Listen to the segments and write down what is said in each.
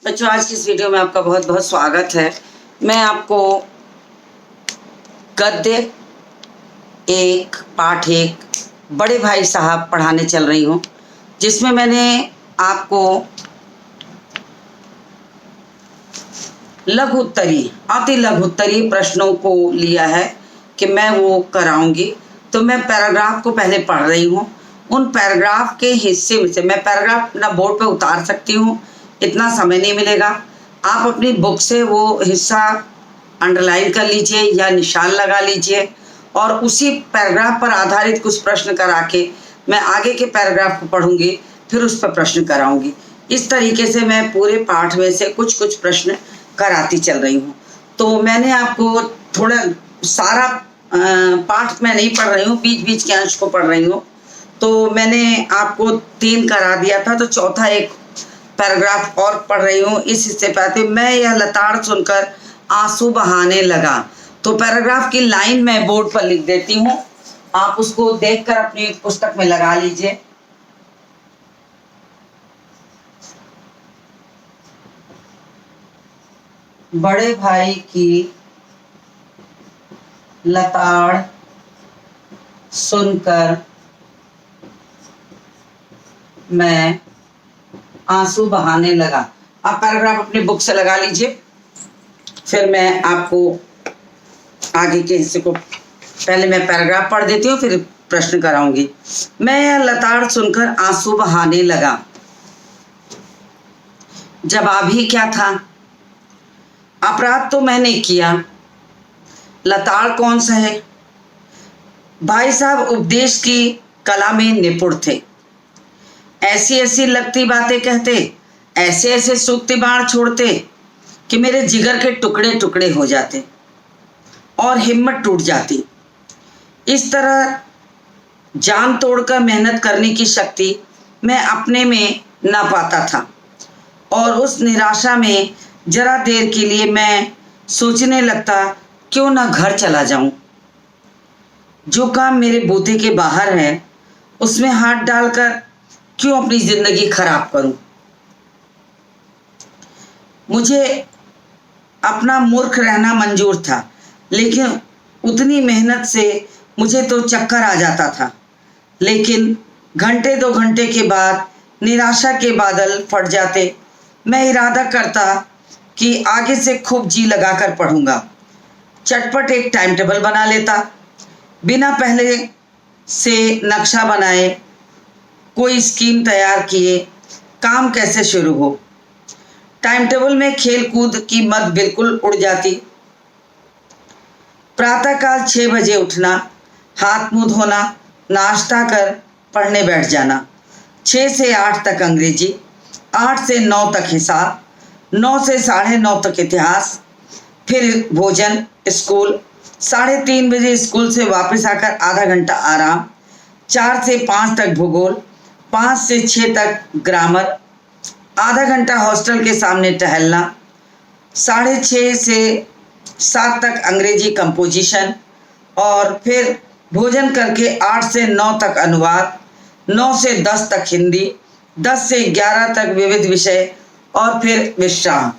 बच्चों, आज की इस वीडियो में आपका बहुत बहुत स्वागत है। मैं आपको गद्य एक पाठ एक बड़े भाई साहब पढ़ाने चल रही हूँ, जिसमें मैंने आपको लघु उत्तरी अति लघु उत्तरी प्रश्नों को लिया है कि मैं वो कराऊंगी। तो मैं पैराग्राफ को पहले पढ़ रही हूँ। उन पैराग्राफ के हिस्से में से मैं पैराग्राफ अपना बोर्ड पे उतार सकती हूँ, इतना समय नहीं मिलेगा। आप अपनी बुक से वो हिस्सा अंडरलाइन कर लीजिए या निशान लगा लीजिए और उसी पैराग्राफ पर आधारित कुछ प्रश्न करा के मैं आगे के पैराग्राफ को पढ़ूंगी, फिर उस पर प्रश्न कराऊंगी। इस तरीके से मैं पूरे पाठ में से कुछ कुछ प्रश्न कराती चल रही हूँ। तो मैंने आपको थोड़ा सारा पाठ मैं नहीं पढ़ रही हूँ, बीच बीच के अंश को पढ़ रही हूँ। तो मैंने आपको 3 करा दिया था, तो चौथा एक पैराग्राफ और पढ़ रही हूँ। इस हिस्से पे आते मैं यह लताड़ सुनकर आंसू बहाने लगा। तो पैराग्राफ की लाइन मैं बोर्ड पर लिख देती हूँ, आप उसको देखकर अपनी पुस्तक में लगा लीजिए। बड़े भाई की लताड़ सुनकर मैं आंसू बहाने लगा। आप पैराग्राफ अपनी बुक से लगा लीजिए, फिर मैं आपको आगे के हिस्से को पहले मैं पैराग्राफ पढ़ देती हूँ, फिर प्रश्न कराऊंगी। मैं यह लताड़ सुनकर आंसू बहाने लगा। जवाब ही क्या था? अपराध तो मैंने किया, लताड़ कौन सा है? भाई साहब उपदेश की कला में निपुण थे। ऐसी ऐसी लगती बातें कहते, ऐसे ऐसे सूक्ति बाण छोड़ते कि मेरे जिगर के टुकड़े टुकड़े हो जाते और हिम्मत टूट जाती। इस तरह जान तोड़कर मेहनत करने की शक्ति मैं अपने में ना पाता था और उस निराशा में जरा देर के लिए मैं सोचने लगता, क्यों ना घर चला जाऊं। जो काम मेरे बूते के बाहर है उसमें हाथ डालकर क्यों अपनी जिंदगी खराब करूं। मुझे अपना मूर्ख रहना मंजूर था, लेकिन उतनी मेहनत से मुझे तो चक्कर आ जाता था। लेकिन घंटे 2 घंटे के बाद निराशा के बादल फट जाते। मैं इरादा करता कि आगे से खूब जी लगाकर पढ़ूंगा। चटपट एक टाइम टेबल बना लेता, बिना पहले से नक्शा बनाए, कोई स्कीम तैयार किए काम कैसे शुरू हो। टाइम टेबल में खेल कूद की मत बिल्कुल उड़ जाती। प्रातःकाल 6 बजे उठना, हाथ मुंह धोना, नाश्ता कर पढ़ने बैठ जाना। 6 से 8 तक अंग्रेजी, 8 से 9 तक हिसाब, 9 से 9:30 तक इतिहास, फिर भोजन, स्कूल। 3:30 बजे स्कूल से वापस आकर आधा घंटा आराम। 4 से 5 तक भूगोल, 5 से 6 तक ग्रामर, आधा घंटा हॉस्टल के सामने टहलना। 6:30 से 7 तक अंग्रेजी कंपोजिशन और फिर भोजन करके 8 से 9 तक अनुवाद, 9 से 10 तक हिंदी, 10 से 11 तक विविध विषय और फिर विश्राम।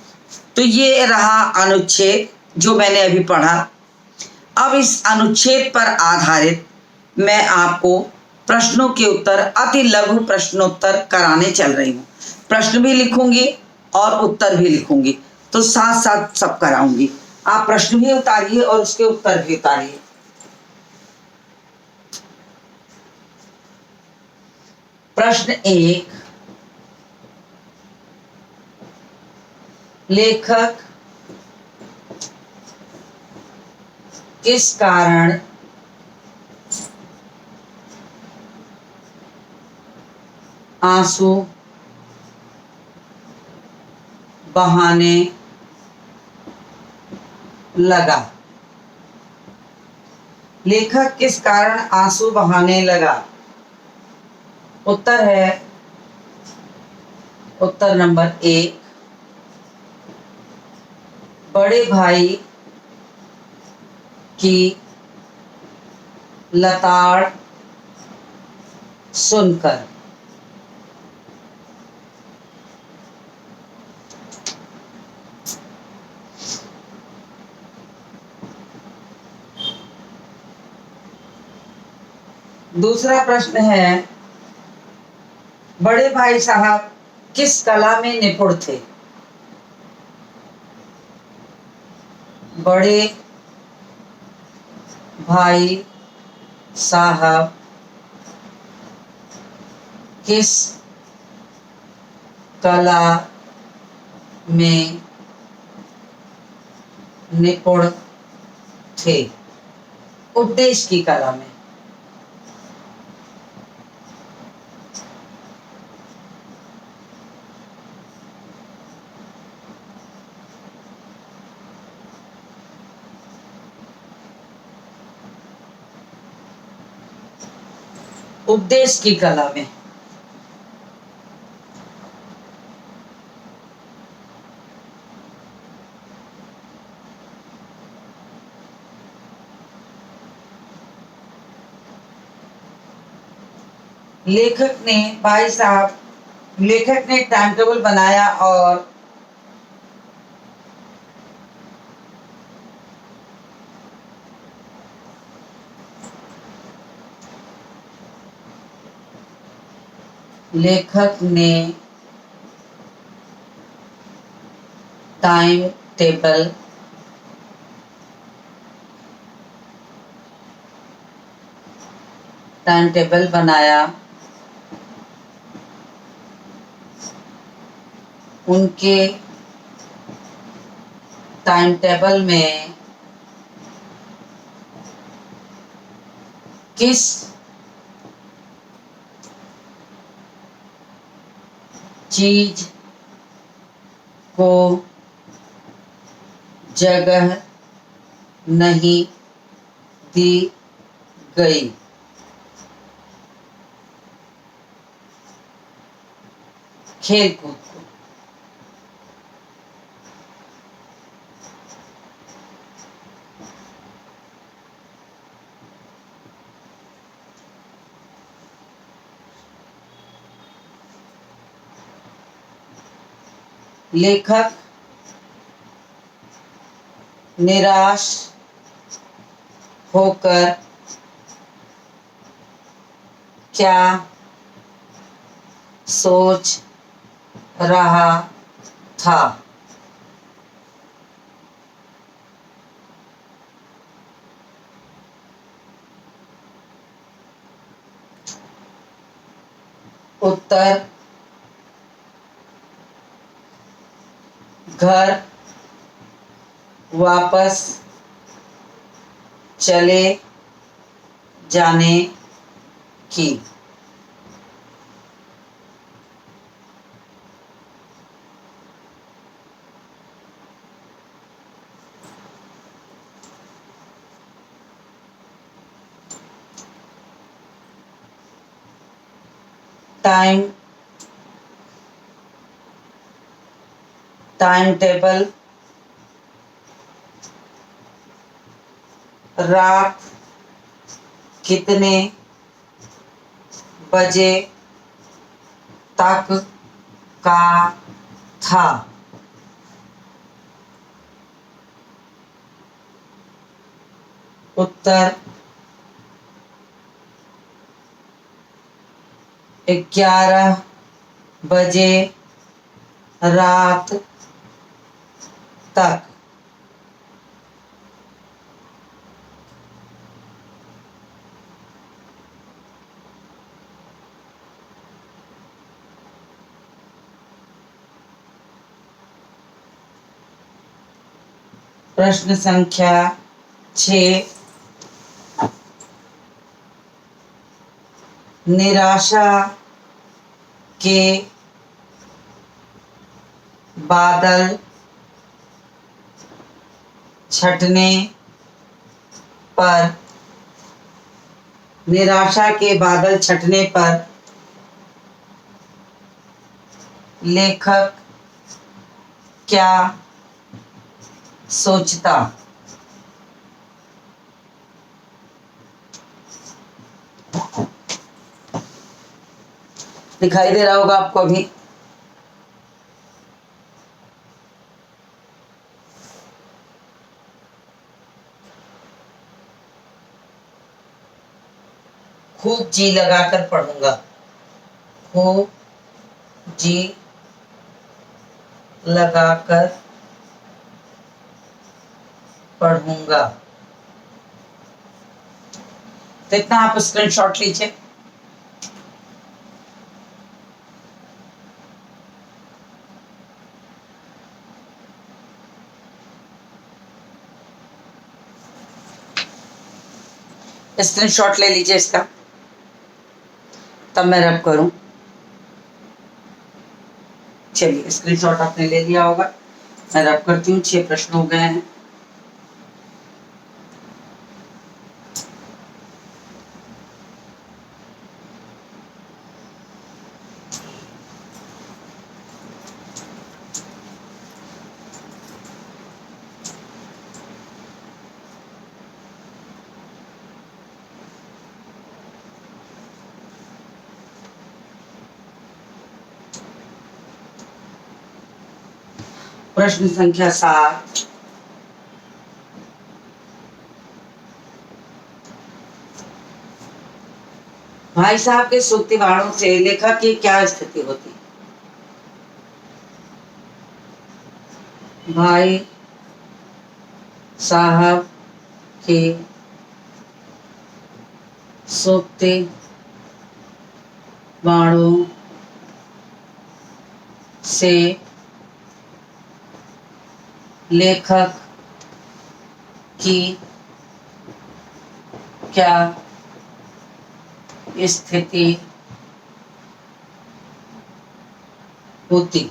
तो ये रहा अनुच्छेद जो मैंने अभी पढ़ा। अब इस अनुच्छेद पर आधारित मैं आपको प्रश्नों के उत्तर, अति लघु प्रश्नोत्तर कराने चल रही हूँ। प्रश्न भी लिखूंगी और उत्तर भी लिखूंगी, तो साथ साथ सब कराऊंगी। आप प्रश्न भी उतारिए और उसके उत्तर भी उतारिए। प्रश्न 1, लेखक किस कारण आंसू बहाने लगा? लेखक किस कारण आंसू बहाने लगा? उत्तर है उत्तर नंबर 1, बड़े भाई की लताड़ सुनकर। दूसरा प्रश्न है, बड़े भाई साहब किस कला में निपुण थे? बड़े भाई साहब किस कला में निपुण थे? उपदेश की कला में। उपदेश की कला में। लेखक ने टाइम टेबल बनाया और लेखक ने टाइम टेबल बनाया। उनके टाइम टेबल में किस चीज को जगह नहीं दी गई? खेल कूद को। लेखक निराश होकर क्या सोच रहा था? उत्तर, घर वापस चले जाने की। टाइम टेबल रात कितने बजे तक का था? उत्तर, 11 बजे रात तक। प्रश्न संख्या 6, निराशा के बादल छटने पर लेखक क्या सोचता? दिखाई दे रहा होगा आपको अभी। खूब जी लगाकर पढ़ूंगा, खूब जी लगाकर पढ़ूंगा। तो इतना आप स्क्रीनशॉट लीजिए। स्क्रीनशॉट ले लीजिए इसका, तब मैं रब करूं। चलिए स्क्रीनशॉट आपने ले लिया होगा, मैं रब करती हूँ। 6 प्रश्न हो गए हैं। प्रश्न संख्या 7, भाई साहब के सूक्ति बाणों से लेखक की क्या स्थिति होती? भाई साहब के सूक्ति बाणों से लेखक की क्या स्थिति होती?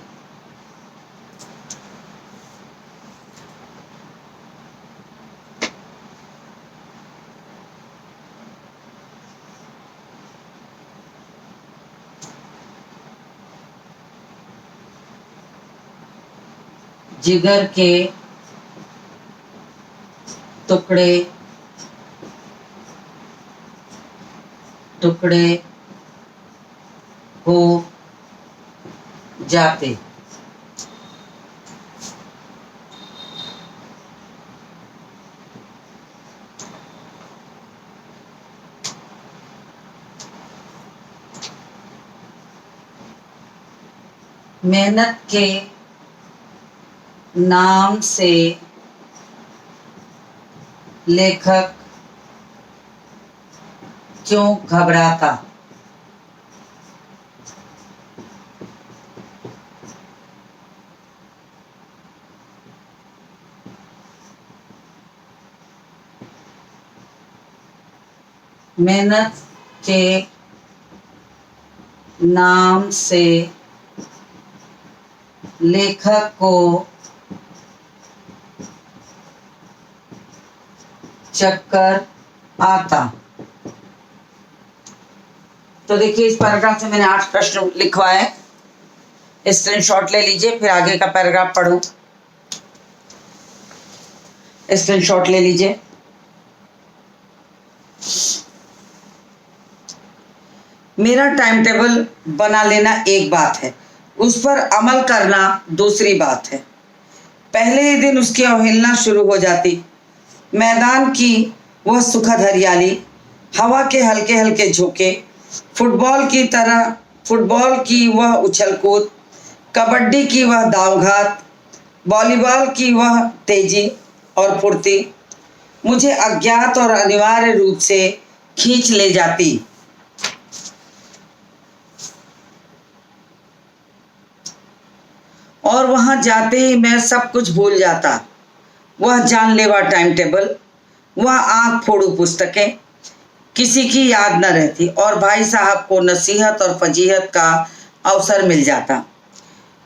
जिगर के टुकड़े टुकड़े हो जाते। मेहनत के नाम से लेखक क्यों घबराता? मेहनत के नाम से लेखक को चक्कर आता। तो देखिए इस पैराग्राफ से मैंने 8 प्रश्न लिखवाए, स्क्रीनशॉट ले लीजिए, फिर आगे का पैराग्राफ पढ़ो। स्क्रीनशॉट ले लीजिए। मेरा टाइम टेबल बना लेना एक बात है, उस पर अमल करना दूसरी बात है। पहले ही दिन उसकी अवहेलना शुरू हो जाती। मैदान की वह सुखद हरियाली, हवा के हल्के हल्के झोंके, फुटबॉल की वह उछल कूद, कबड्डी की वह दावघात, वॉलीबॉल की वह तेजी और फुर्ती मुझे अज्ञात और अनिवार्य रूप से खींच ले जाती। और वहां जाते ही मैं सब कुछ भूल जाता। वह जानलेवा टाइम टेबल, वह आंख फोड़ू पुस्तकें, किसी की याद न रहती और भाई साहब को नसीहत और फजीहत का अवसर मिल जाता।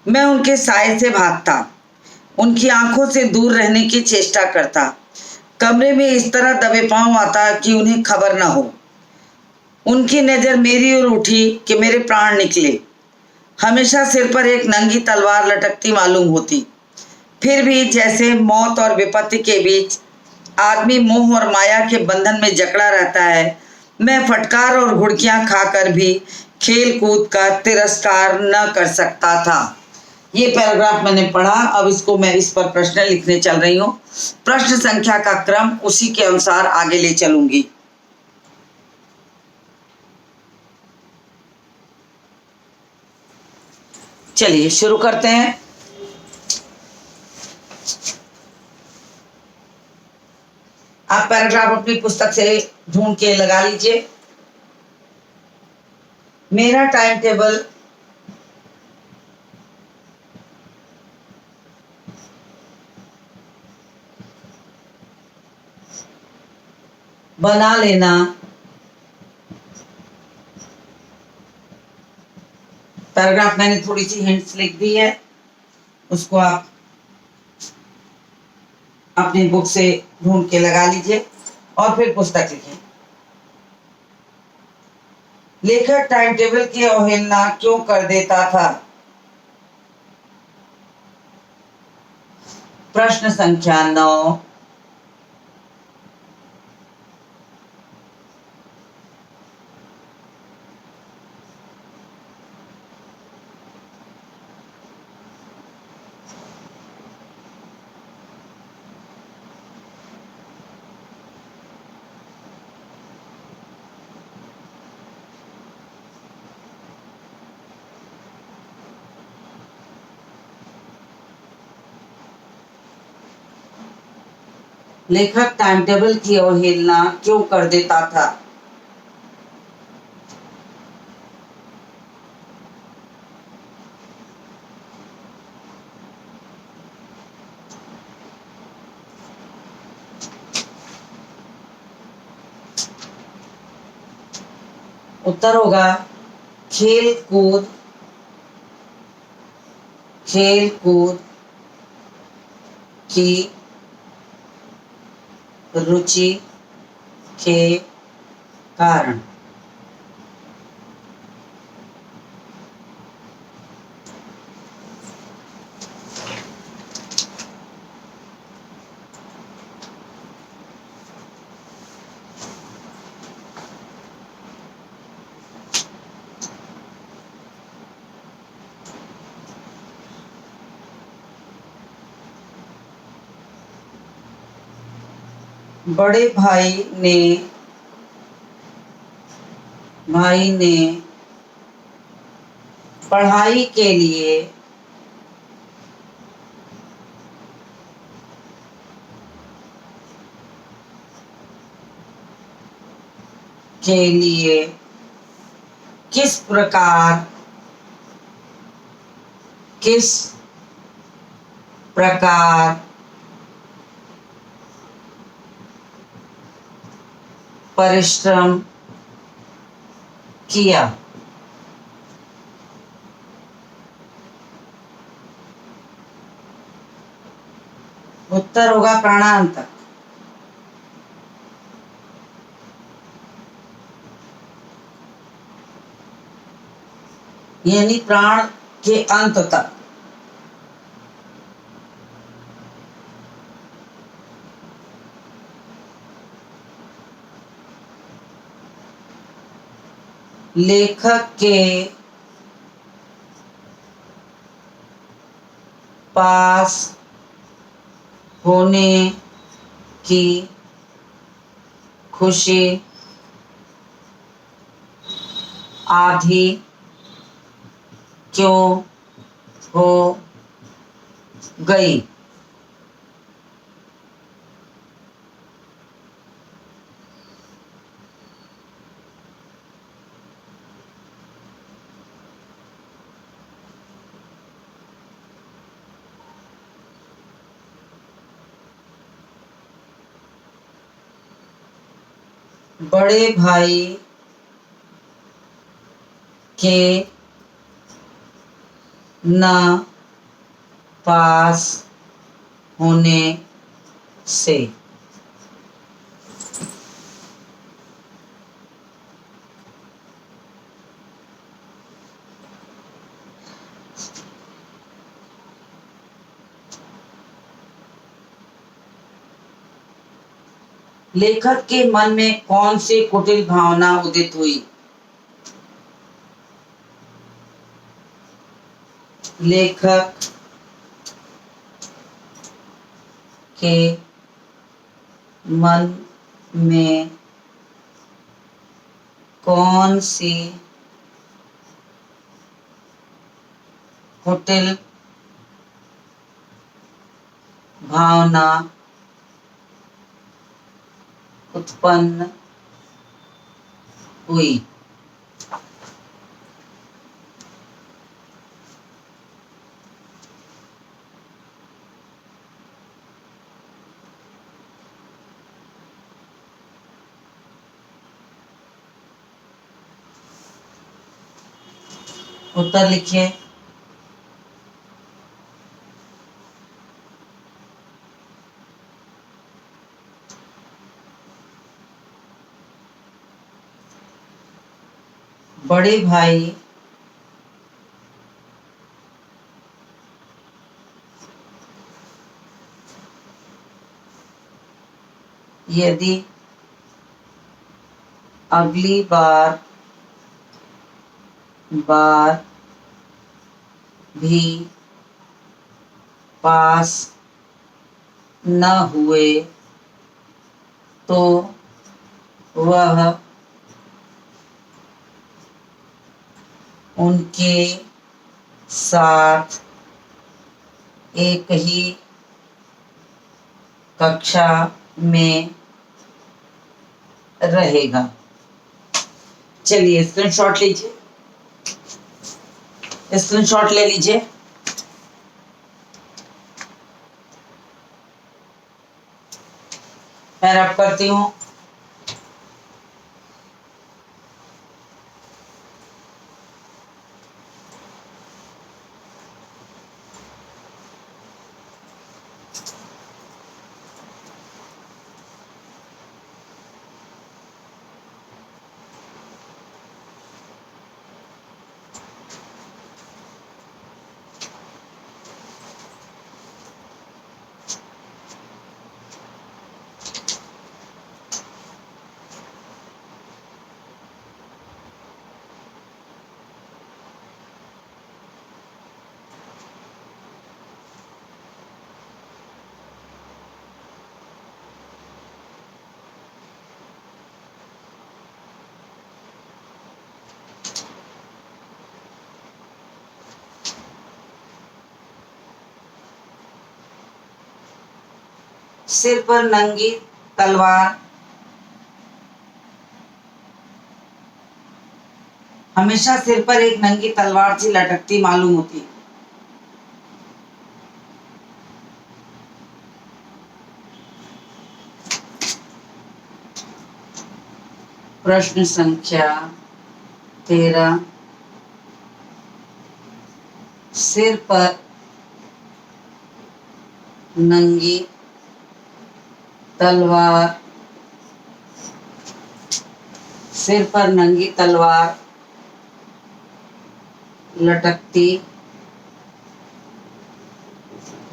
मैं उनके साए से भागता, उनकी आंखों से दूर रहने की चेष्टा करता, कमरे में इस तरह दबे पांव आता कि उन्हें खबर न हो। उनकी नज़र मेरी ओर उठी कि मेरे प्राण निकले। हमेशा सिर पर एक नंगी तलवार लटकती मालूम होती। फिर भी जैसे मौत और विपत्ति के बीच आदमी मोह और माया के बंधन में जकड़ा रहता है, मैं फटकार और घुड़कियां खाकर भी खेल कूद का तिरस्कार न कर सकता था। ये पैराग्राफ मैंने पढ़ा। अब इसको मैं इस पर प्रश्न लिखने चल रही हूँ। प्रश्न संख्या का क्रम उसी के अनुसार आगे ले चलूंगी। चलिए शुरू करते हैं। आप पैराग्राफ अपनी पुस्तक से ढूंढ के लगा लीजिए। मेरा टाइम टेबल बना लेना पैराग्राफ मैंने थोड़ी सी हिंट्स लिख दी है, उसको आप अपनी बुक से ढूंढ के लगा लीजिए और फिर पुस्तक लिखें। लेखक टाइम टेबल की अवहेलना क्यों कर देता था? प्रश्न संख्या 9। लेखक टाइम टेबल की अवहेलना क्यों कर देता था? उत्तर होगा खेल कूद की रुचि के कारण। बड़े भाई ने पढ़ाई के लिए किस प्रकार परिश्रम किया? उत्तर होगा प्राणांतक। यानी प्राण के अंत तक। लेखक के पास होने की खुशी आधी क्यों हो गई? बड़े भाई के न पास होने से। लेखक के मन में कौन सी कुटिल भावना उदित हुई? लेखक के मन में कौन सी कुटिल भावना उत्पन्न हुई। उत्तर लिखिए। बड़े भाई यदि अगली बार भी पास न हुए तो वह उनके साथ एक ही कक्षा में रहेगा। चलिए स्क्रीनशॉट लीजिए, स्क्रीनशॉट ले लीजिए। मैं रब करती हूँ। सिर पर नंगी तलवार हमेशा सिर पर एक नंगी तलवार सी लटकती मालूम होती। प्रश्न संख्या 13। सिर पर नंगी तलवार, सिर पर नंगी तलवार लटकती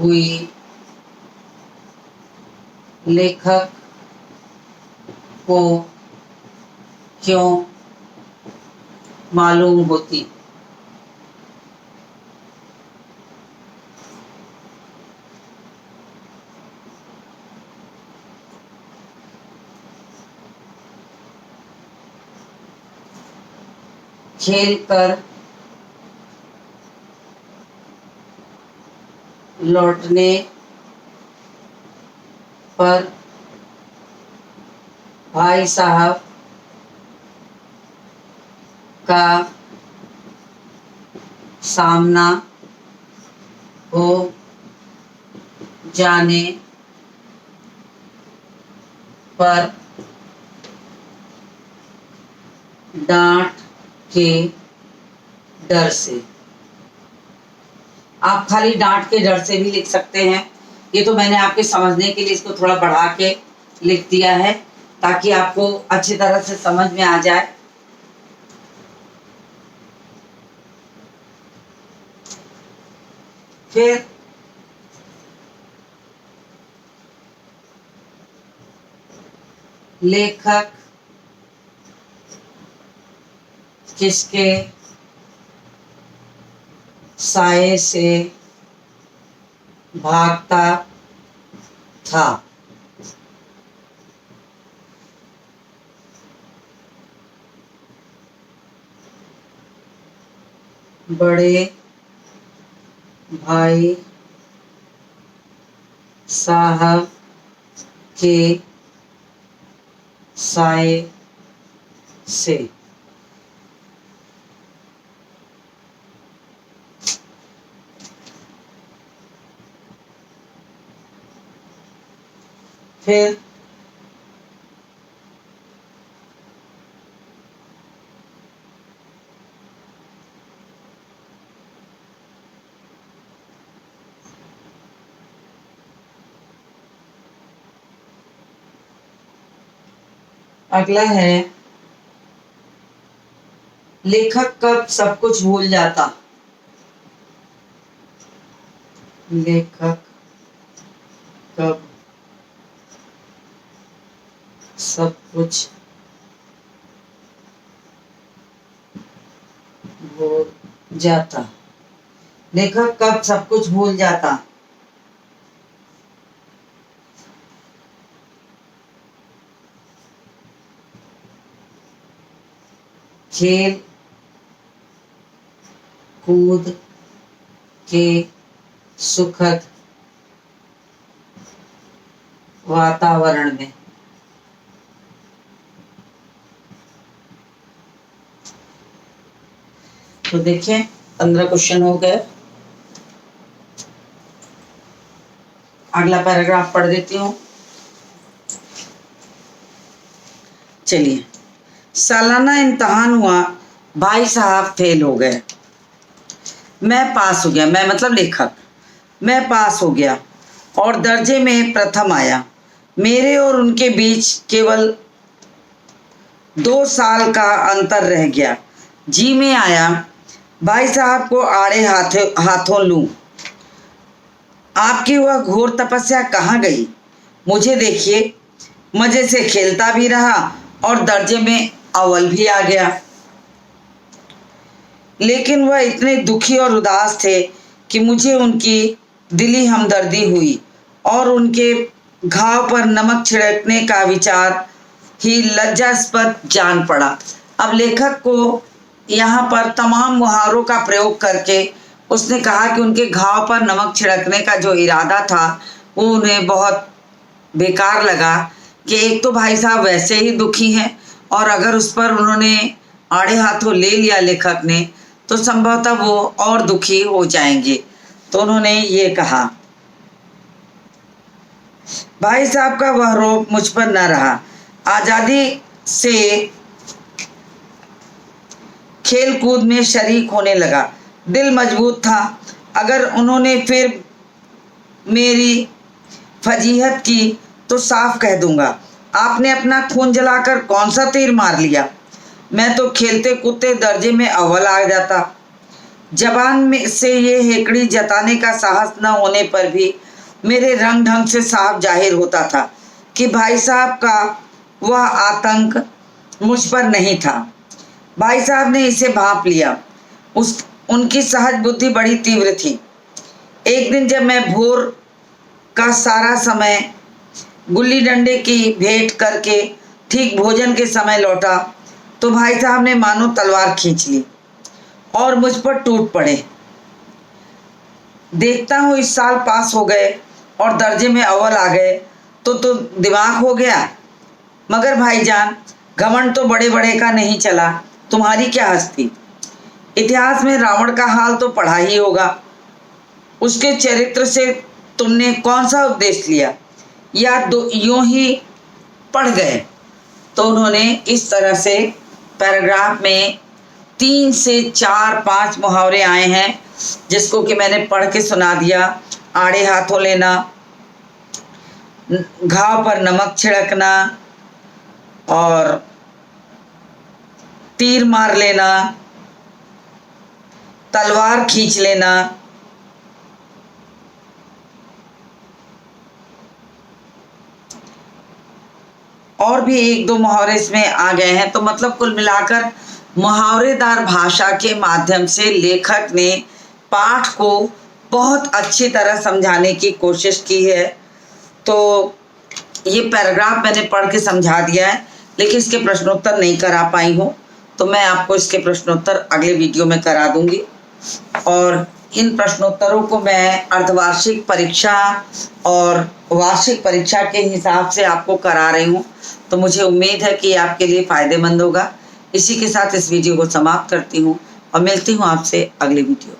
हुई लेखक को क्यों मालूम होती? खेल कर लौटने पर भाई साहब का सामना हो जाने पर डांट के डर से। आप खाली डांट के डर से भी लिख सकते हैं। ये तो मैंने आपके समझने के लिए इसको थोड़ा बढ़ा के लिख दिया है ताकि आपको अच्छी तरह से समझ में आ जाए। फिर लेखक किसके साए से भागता था? बड़े भाई साहब के साए से। फिर अगला है, लेखक कब सब कुछ भूल जाता। लेखक कब सब कुछ भूल जाता। लेखक कब सब कुछ भूल जाता। खेल कूद के सुखद वातावरण में। तो देखिए 15 क्वेश्चन हो गए। अगला पैराग्राफ पढ़ देती हूँ। चलिए, सालाना इम्तहान हुआ, भाई साहब फेल हो गए, मैं पास हो गया। मैं मतलब लेखक। मैं पास हो गया और दर्जे में प्रथम आया। मेरे और उनके बीच केवल 2 साल का अंतर रह गया। जी में आया भाई साहब को आड़े हाथों लूं। आपकी वह घोर तपस्या कहाँ गई। मुझे देखिए, मजे से खेलता भी रहा और दर्जे में अव्वल भी आ गया। लेकिन वह इतने दुखी और उदास थे कि मुझे उनकी दिली हमदर्दी हुई और उनके घाव पर नमक छिड़कने का विचार ही लज्जास्पद जान पड़ा। अब लेखक को यहाँ पर तमाम मुहावरों का प्रयोग करके उसने कहा कि उनके घाव पर नमक छिड़कने का जो इरादा था वो उन्हें बहुत बेकार लगा कि एक तो भाई साहब वैसे ही दुखी हैं और अगर उस पर उन्होंने आड़े हाथों ले लिया लेखक ने तो संभवतः वो और दुखी हो जाएंगे। तो उन्होंने ये कहा, भाई साहब का वह रोब मुझ पर न रहा। आज़ादी से खेल कूद में शरीक होने लगा। दिल मजबूत था। अगर उन्होंने फिर मेरी फजीहत की तो साफ कह दूंगा, आपने अपना खून जलाकर कौन सा तीर मार लिया। मैं तो खेलते कूदते दर्जे में अव्वल आ जाता। जबान में से ये हेकड़ी जताने का साहस न होने पर भी मेरे रंग ढंग से साफ जाहिर होता था कि भाई साहब का वह आतंक मुझ पर नहीं था। भाई साहब ने इसे भांप लिया। उनकी सहज बुद्धि बड़ी तीव्र थी। एक दिन जब मैं भोर का सारा समय गुल्ली डंडे की भेंट करके ठीक भोजन के समय लौटा तो भाई साहब ने मानो तलवार खींच ली और मुझ पर टूट पड़े। देखता हूँ इस साल पास हो गए और दर्जे में अव्वल आ गए तो दिमाग हो गया। मगर भाईजान, घमंड तो बड़े बड़े का नहीं चला, तुम्हारी क्या हस्ती। इतिहास में रावण का हाल तो पढ़ा ही होगा। उसके चरित्र से तुमने कौन सा उपदेश लिया या यूं ही पढ़ गए। तो उन्होंने इस तरह से पैराग्राफ में 3 से 4-5 मुहावरे आए हैं जिसको कि मैंने पढ़ के सुना दिया। आड़े हाथों लेना, घाव पर नमक छिड़कना और तीर मार लेना, तलवार खींच लेना। और भी 1-2 मुहावरे इसमें आ गए हैं। तो मतलब कुल मिलाकर मुहावरेदार भाषा के माध्यम से लेखक ने पाठ को बहुत अच्छी तरह समझाने की कोशिश की है। तो ये पैराग्राफ मैंने पढ़ के समझा दिया है, लेकिन इसके प्रश्नोत्तर नहीं करा पाई हूँ। तो मैं आपको इसके प्रश्नोत्तर अगले वीडियो में करा दूंगी। और इन प्रश्नोत्तरों को मैं अर्धवार्षिक परीक्षा और वार्षिक परीक्षा के हिसाब से आपको करा रही हूँ, तो मुझे उम्मीद है कि आपके लिए फ़ायदेमंद होगा। इसी के साथ इस वीडियो को समाप्त करती हूँ और मिलती हूँ आपसे अगले वीडियो।